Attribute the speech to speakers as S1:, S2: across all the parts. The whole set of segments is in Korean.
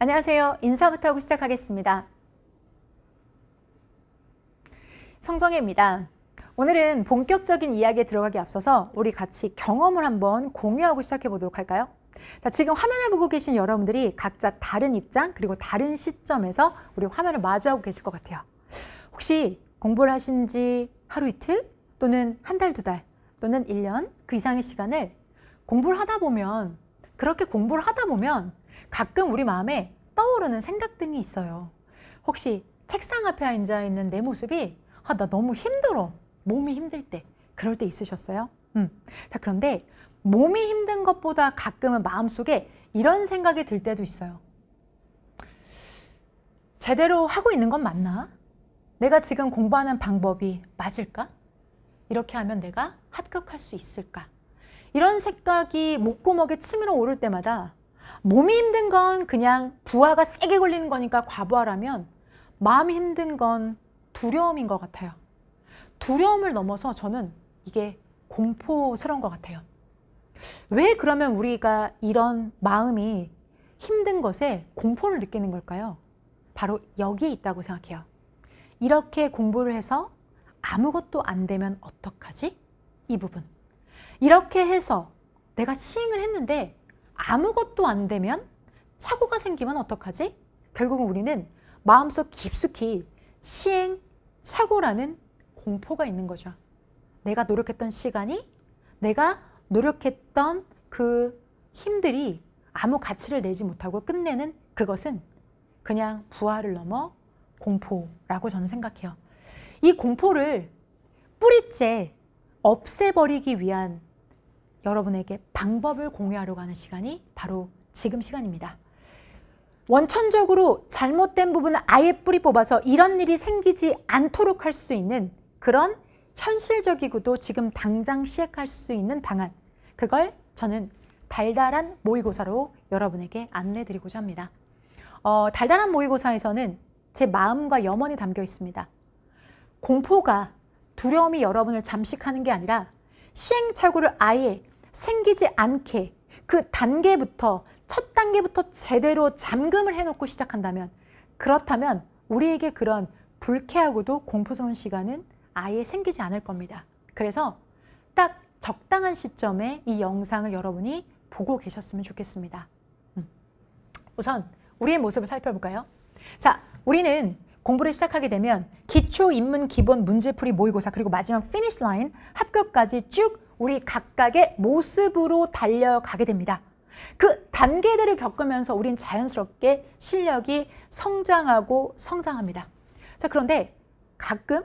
S1: 안녕하세요. 인사부터 하고 시작하겠습니다. 성정혜입니다. 오늘은 본격적인 이야기에 들어가기 앞서서 우리 같이 경험을 한번 공유하고 시작해 보도록 할까요? 자, 지금 화면을 보고 계신 여러분들이 각자 다른 입장 그리고 다른 시점에서 우리 화면을 마주하고 계실 것 같아요. 혹시 공부를 하신 지 하루 이틀 또는 한 달, 두 달 또는 1년 그 이상의 시간을 공부를 하다 보면 그렇게 공부를 하다 보면 가끔 우리 마음에 떠오르는 생각 등이 있어요. 혹시 책상 앞에 앉아 있는 내 모습이 나 너무 힘들어. 몸이 힘들 때. 그럴 때 있으셨어요? 자, 그런데 몸이 힘든 것보다 가끔은 마음속에 이런 생각이 들 때도 있어요. 제대로 하고 있는 건 맞나? 내가 지금 공부하는 방법이 맞을까? 이렇게 하면 내가 합격할 수 있을까? 이런 생각이 목구멍에 치밀어 오를 때마다 몸이 힘든 건 그냥 부하가 세게 걸리는 거니까 과부하라면 마음이 힘든 건 두려움인 것 같아요. 두려움을 넘어서 저는 이게 공포스러운 것 같아요. 왜 그러면 우리가 이런 마음이 힘든 것에 공포를 느끼는 걸까요? 바로 여기에 있다고 생각해요. 이렇게 공부를 해서 아무것도 안 되면 어떡하지? 이 부분. 이렇게 해서 내가 시행을 했는데 아무것도 안 되면 착오가 생기면 어떡하지? 결국은 우리는 마음속 깊숙이 시행착오라는 공포가 있는 거죠. 내가 노력했던 시간이, 내가 노력했던 그 힘들이 아무 가치를 내지 못하고 끝내는 그것은 그냥 부하를 넘어 공포라고 저는 생각해요. 이 공포를 뿌리째 없애버리기 위한 여러분에게 방법을 공유하려고 하는 시간이 바로 지금 시간입니다. 원천적으로 잘못된 부분을 아예 뿌리 뽑아서 이런 일이 생기지 않도록 할 수 있는 그런 현실적이고도 지금 당장 시행할 수 있는 방안, 그걸 저는 달달한 모의고사로 여러분에게 안내드리고자 합니다. 달달한 모의고사에서는 제 마음과 염원이 담겨 있습니다. 공포가, 두려움이 여러분을 잠식하는 게 아니라 시행착오를 아예 생기지 않게 그 단계부터 첫 단계부터 제대로 잠금을 해놓고 시작한다면, 그렇다면 우리에게 그런 불쾌하고도 공포스러운 시간은 아예 생기지 않을 겁니다. 그래서 딱 적당한 시점에 이 영상을 여러분이 보고 계셨으면 좋겠습니다. 우선 우리의 모습을 살펴볼까요? 자, 우리는 공부를 시작하게 되면 기초, 인문, 기본, 문제풀이, 모의고사 그리고 마지막 피니시 라인 합격까지 쭉 우리 각각의 모습으로 달려가게 됩니다. 그 단계들을 겪으면서 우린 자연스럽게 실력이 성장하고 성장합니다. 자, 그런데 가끔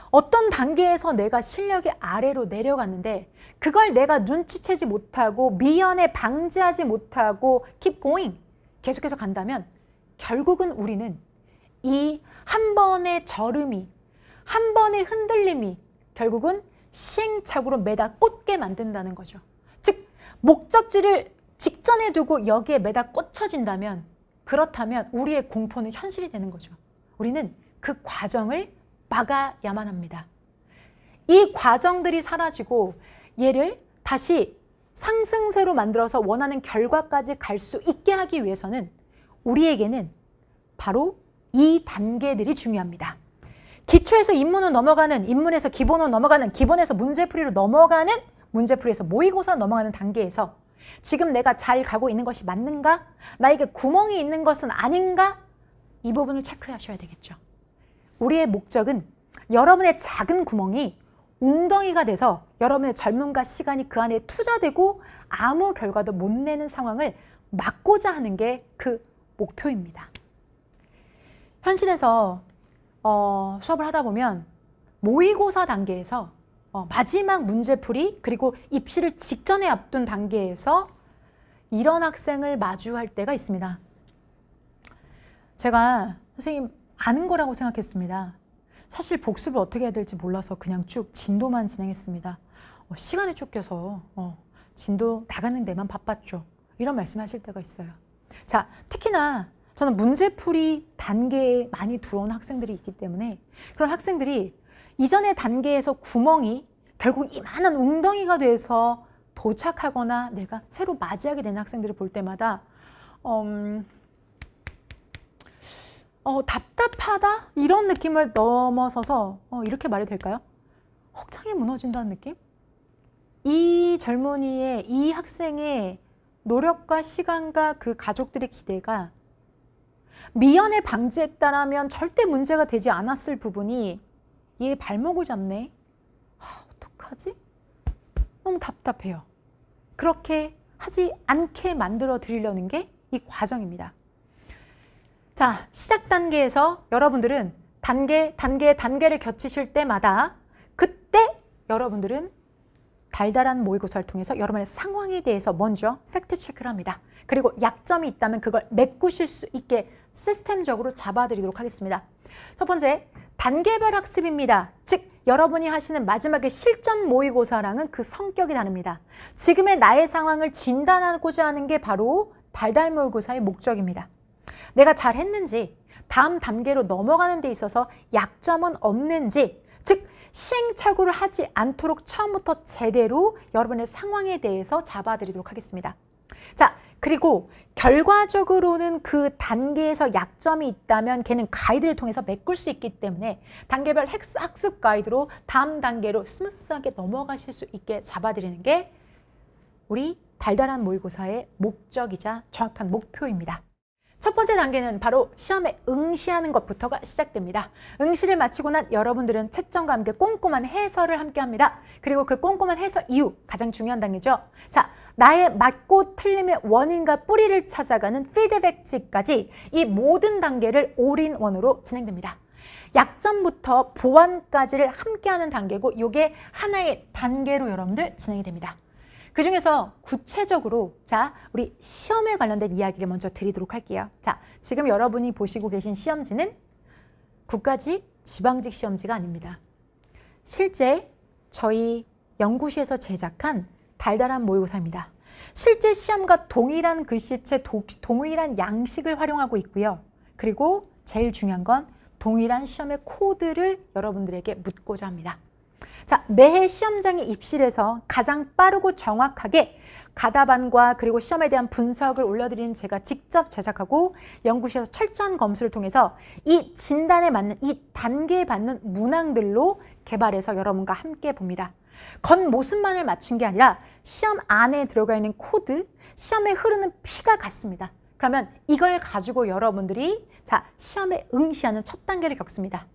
S1: 어떤 단계에서 내가 실력이 아래로 내려갔는데 그걸 내가 눈치채지 못하고 미연에 방지하지 못하고 keep going, 계속해서 간다면 결국은 우리는 이 한 번의 저름이, 한 번의 흔들림이 결국은 시행착오로 매다 꽂게 만든다는 거죠. 즉, 목적지를 직전에 두고 여기에 매다 꽂혀진다면, 그렇다면 우리의 공포는 현실이 되는 거죠. 우리는 그 과정을 막아야만 합니다. 이 과정들이 사라지고 얘를 다시 상승세로 만들어서 원하는 결과까지 갈 수 있게 하기 위해서는 우리에게는 바로 이 단계들이 중요합니다. 기초에서 인문으로 넘어가는, 인문에서 기본으로 넘어가는, 기본에서 문제풀이로 넘어가는, 문제풀이에서 모의고사로 넘어가는 단계에서 지금 내가 잘 가고 있는 것이 맞는가? 나에게 구멍이 있는 것은 아닌가? 이 부분을 체크하셔야 되겠죠. 우리의 목적은 여러분의 작은 구멍이 웅덩이가 돼서 여러분의 젊음과 시간이 그 안에 투자되고 아무 결과도 못 내는 상황을 막고자 하는 게 그 목표입니다. 현실에서 수업을 하다 보면 모의고사 단계에서 마지막 문제풀이 그리고 입시를 직전에 앞둔 단계에서 이런 학생을 마주할 때가 있습니다. 제가 선생님 아는 거라고 생각했습니다. 사실 복습을 어떻게 해야 될지 몰라서 그냥 쭉 진도만 진행했습니다. 시간에 쫓겨서 진도 나가는 데만 바빴죠. 이런 말씀하실 때가 있어요. 자, 특히나 저는 문제풀이 단계에 많이 들어온 학생들이 있기 때문에 그런 학생들이 이전의 단계에서 구멍이 결국 이만한 웅덩이가 돼서 도착하거나 내가 새로 맞이하게 되는 학생들을 볼 때마다 답답하다? 이런 느낌을 넘어서서 이렇게 말이 될까요? 확장이 무너진다는 느낌? 이 젊은이의, 이 학생의 노력과 시간과 그 가족들의 기대가 미연에 방지했다라면 절대 문제가 되지 않았을 부분이 얘의 발목을 잡네. 어떡하지? 너무 답답해요. 그렇게 하지 않게 만들어 드리려는 게 이 과정입니다. 자, 시작 단계에서 여러분들은 단계를 겹치실 때마다 그때 여러분들은 달달한 모의고사를 통해서 여러분의 상황에 대해서 먼저 팩트 체크를 합니다. 그리고 약점이 있다면 그걸 메꾸실 수 있게 시스템적으로 잡아드리도록 하겠습니다. 첫 번째, 단계별 학습입니다. 즉, 여러분이 하시는 마지막에 실전 모의고사랑은 그 성격이 다릅니다. 지금의 나의 상황을 진단하고자 하는 게 바로 달달 모의고사의 목적입니다. 내가 잘했는지, 다음 단계로 넘어가는 데 있어서 약점은 없는지, 즉 시행착오를 하지 않도록 처음부터 제대로 여러분의 상황에 대해서 잡아드리도록 하겠습니다. 자, 그리고 결과적으로는 그 단계에서 약점이 있다면 걔는 가이드를 통해서 메꿀 수 있기 때문에 단계별 학습 가이드로 다음 단계로 스무스하게 넘어가실 수 있게 잡아드리는 게 우리 달달한 모의고사의 목적이자 정확한 목표입니다. 첫 번째 단계는 바로 시험에 응시하는 것부터가 시작됩니다. 응시를 마치고 난 여러분들은 채점과 함께 꼼꼼한 해설을 함께 합니다. 그리고 그 꼼꼼한 해설 이후 가장 중요한 단계죠. 자, 나의 맞고 틀림의 원인과 뿌리를 찾아가는 피드백지까지 이 모든 단계를 올인원으로 진행됩니다. 약점부터 보완까지를 함께하는 단계고 이게 하나의 단계로 여러분들 진행이 됩니다. 그 중에서 구체적으로 자, 우리 시험에 관련된 이야기를 먼저 드리도록 할게요. 자, 지금 여러분이 보시고 계신 시험지는 국가직, 지방직 시험지가 아닙니다. 실제 저희 연구실에서 제작한 달달한 모의고사입니다. 실제 시험과 동일한 글씨체, 동일한 양식을 활용하고 있고요. 그리고 제일 중요한 건 동일한 시험의 코드를 여러분들에게 묻고자 합니다. 자, 매해 시험장에 입실해서 가장 빠르고 정확하게 가답안과 그리고 시험에 대한 분석을 올려드리는 제가 직접 제작하고 연구실에서 철저한 검수를 통해서 이 진단에 맞는 이 단계에 맞는 문항들로 개발해서 여러분과 함께 봅니다. 겉모습만을 맞춘 게 아니라 시험 안에 들어가 있는 코드, 시험에 흐르는 피가 같습니다. 그러면 이걸 가지고 여러분들이 자, 시험에 응시하는 첫 단계를 겪습니다.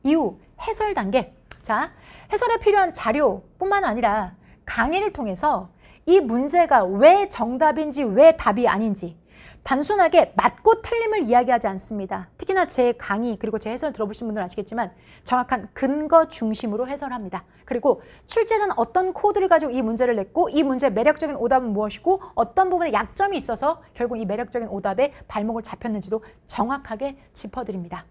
S1: 이후 해설 단계. 자, 해설에 필요한 자료뿐만 아니라 강의를 통해서 이 문제가 왜 정답인지 왜 답이 아닌지 단순하게 맞고 틀림을 이야기하지 않습니다. 특히나 제 강의 그리고 제 해설 들어보신 분들은 아시겠지만 정확한 근거 중심으로 해설합니다. 그리고 출제자는 어떤 코드를 가지고 이 문제를 냈고 이 문제의 매력적인 오답은 무엇이고 어떤 부분에 약점이 있어서 결국 이 매력적인 오답에 발목을 잡혔는지도 정확하게 짚어드립니다.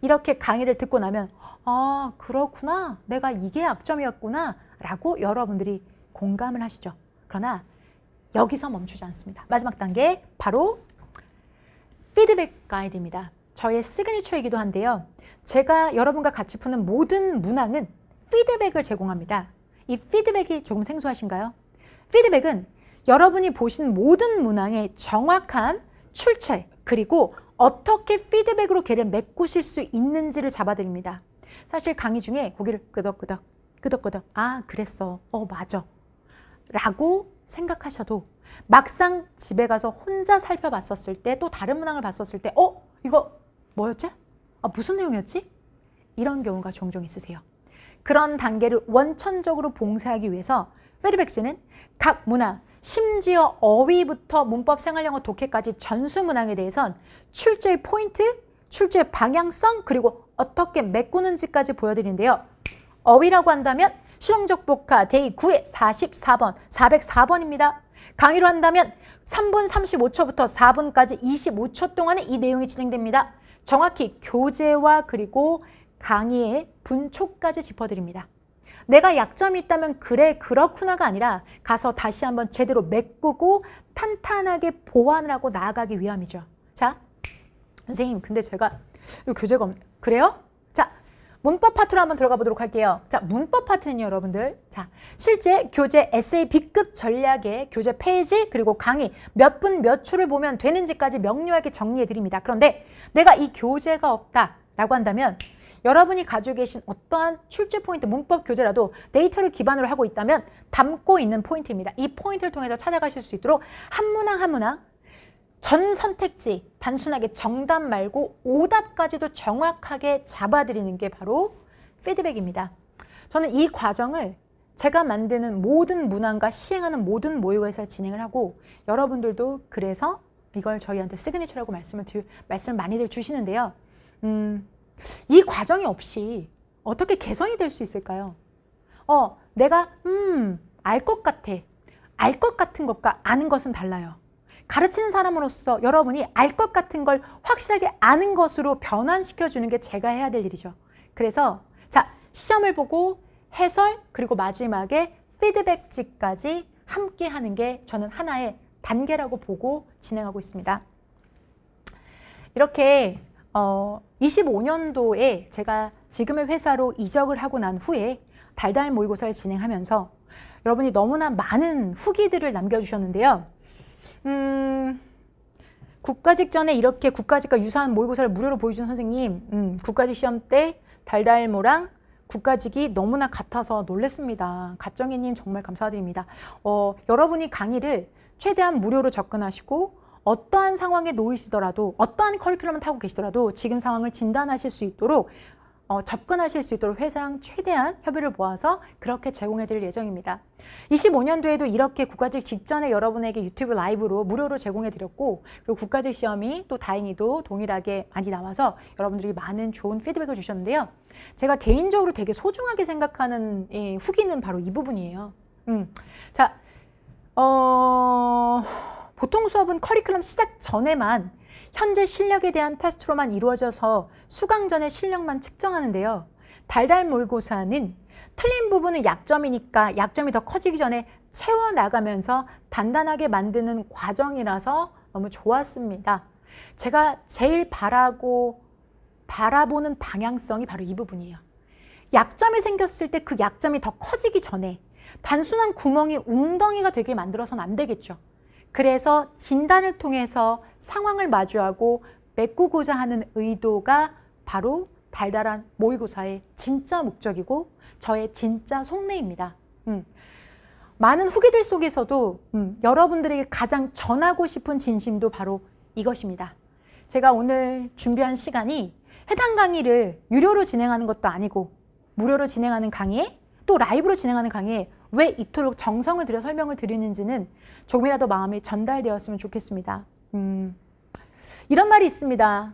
S1: 이렇게 강의를 듣고 나면 아, 그렇구나. 내가 이게 약점이었구나 라고 여러분들이 공감을 하시죠. 그러나 여기서 멈추지 않습니다. 마지막 단계 바로 피드백 가이드입니다. 저의 시그니처이기도 한데요. 제가 여러분과 같이 푸는 모든 문항은 피드백을 제공합니다. 이 피드백이 조금 생소하신가요? 피드백은 여러분이 보신 모든 문항의 정확한 출처 그리고 어떻게 피드백으로 걔를 메꾸실 수 있는지를 잡아드립니다. 사실 강의 중에 고개를 끄덕끄덕 아 그랬어 맞아 라고 생각하셔도 막상 집에 가서 혼자 살펴봤었을 때 또 다른 문항을 봤었을 때 이거 뭐였지? 무슨 내용이었지? 이런 경우가 종종 있으세요. 그런 단계를 원천적으로 봉쇄하기 위해서 피드백지는 각 문항 심지어 어휘부터 문법 생활영어 독해까지 전수 문항에 대해선 출제의 포인트, 출제의 방향성 그리고 어떻게 메꾸는지까지 보여드리는데요. 어휘라고 한다면 실용적 복화 데이 9의 44번, 404번입니다. 강의로 한다면 3분 35초부터 4분까지 25초 동안에 이 내용이 진행됩니다. 정확히 교재와 그리고 강의의 분초까지 짚어드립니다. 내가 약점이 있다면 그래 그렇구나가 아니라 가서 다시 한번 제대로 메꾸고 탄탄하게 보완을 하고 나아가기 위함이죠. 자, 선생님 근데 제가 이 교재가 그래요? 자, 문법 파트로 한번 들어가 보도록 할게요. 자, 문법 파트는요, 여러분들. 자, 실제 교재 에세이 B급 전략의 교재 페이지 그리고 강의 몇 분 몇 초를 보면 되는지까지 명료하게 정리해 드립니다. 그런데 내가 이 교재가 없다라고 한다면 여러분이 가지고 계신 어떠한 출제 포인트, 문법 교재라도 데이터를 기반으로 하고 있다면 담고 있는 포인트입니다. 이 포인트를 통해서 찾아가실 수 있도록 한 문항 한 문항 전 선택지, 단순하게 정답 말고 오답까지도 정확하게 잡아드리는 게 바로 피드백입니다. 저는 이 과정을 제가 만드는 모든 문항과 시행하는 모든 모의고사에서 진행을 하고 여러분들도 그래서 이걸 저희한테 시그니처라고 말씀을 많이들 주시는데요. 이 과정이 없이 어떻게 개선이 될 수 있을까요? 내가 알 것 같아. 알 것 같은 것과 아는 것은 달라요. 가르치는 사람으로서 여러분이 알 것 같은 걸 확실하게 아는 것으로 변환시켜주는 게 제가 해야 될 일이죠. 그래서 자, 시험을 보고 해설 그리고 마지막에 피드백지까지 함께 하는 게 저는 하나의 단계라고 보고 진행하고 있습니다. 이렇게 25년도에 제가 지금의 회사로 이적을 하고 난 후에 달달 모의고사를 진행하면서 여러분이 너무나 많은 후기들을 남겨주셨는데요. 국가직 전에 이렇게 국가직과 유사한 모의고사를 무료로 보여준 선생님, 국가직 시험 때 달달모랑 국가직이 너무나 같아서 놀랬습니다. 갓정희님 정말 감사드립니다. 여러분이 강의를 최대한 무료로 접근하시고 어떠한 상황에 놓이시더라도 어떠한 커리큘럼을 타고 계시더라도 지금 상황을 진단하실 수 있도록 접근하실 수 있도록 회사랑 최대한 협의를 모아서 그렇게 제공해 드릴 예정입니다. 25년도에도 이렇게 국가직 직전에 여러분에게 유튜브 라이브로 무료로 제공해 드렸고 그리고 국가직 시험이 또 다행히도 동일하게 많이 나와서 여러분들이 많은 좋은 피드백을 주셨는데요. 제가 개인적으로 되게 소중하게 생각하는 후기는 바로 이 부분이에요. 자, 보통 수업은 커리큘럼 시작 전에만 현재 실력에 대한 테스트로만 이루어져서 수강 전에 실력만 측정하는데요. 달달 모의고사는 틀린 부분은 약점이니까 약점이 더 커지기 전에 채워나가면서 단단하게 만드는 과정이라서 너무 좋았습니다. 제가 제일 바라보는 방향성이 바로 이 부분이에요. 약점이 생겼을 때 그 약점이 더 커지기 전에 단순한 구멍이 웅덩이가 되게 만들어서는 안 되겠죠. 그래서 진단을 통해서 상황을 마주하고 메꾸고자 하는 의도가 바로 달달한 모의고사의 진짜 목적이고 저의 진짜 속내입니다. 많은 후기들 속에서도 여러분들에게 가장 전하고 싶은 진심도 바로 이것입니다. 제가 오늘 준비한 시간이 해당 강의를 유료로 진행하는 것도 아니고 무료로 진행하는 강의에 또 라이브로 진행하는 강의에 왜 이토록 정성을 들여 설명을 드리는지는 조금이라도 마음이 전달되었으면 좋겠습니다. 이런 말이 있습니다.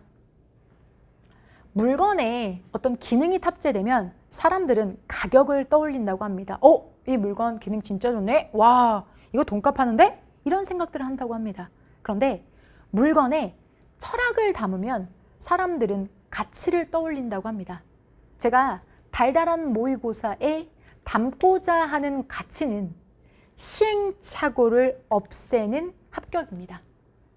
S1: 물건에 어떤 기능이 탑재되면 사람들은 가격을 떠올린다고 합니다. 이 물건 기능 진짜 좋네? 와, 이거 돈값 하는데? 이런 생각들을 한다고 합니다. 그런데 물건에 철학을 담으면 사람들은 가치를 떠올린다고 합니다. 제가 달달한 모의고사에 담고자 하는 가치는 시행착오를 없애는 합격입니다.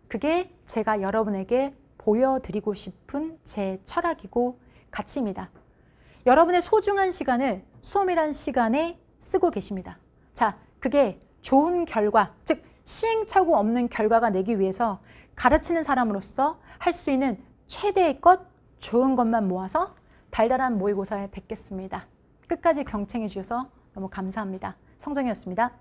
S1: 그게 제가 여러분에게 보여드리고 싶은 제 철학이고 가치입니다. 여러분의 소중한 시간을 수험이란 시간에 쓰고 계십니다. 자, 그게 좋은 결과, 즉 시행착오 없는 결과가 내기 위해서 가르치는 사람으로서 할 수 있는 최대의 것, 좋은 것만 모아서 달달한 모의고사에 뵙겠습니다. 끝까지 경청해 주셔서 너무 감사합니다. 성정이었습니다.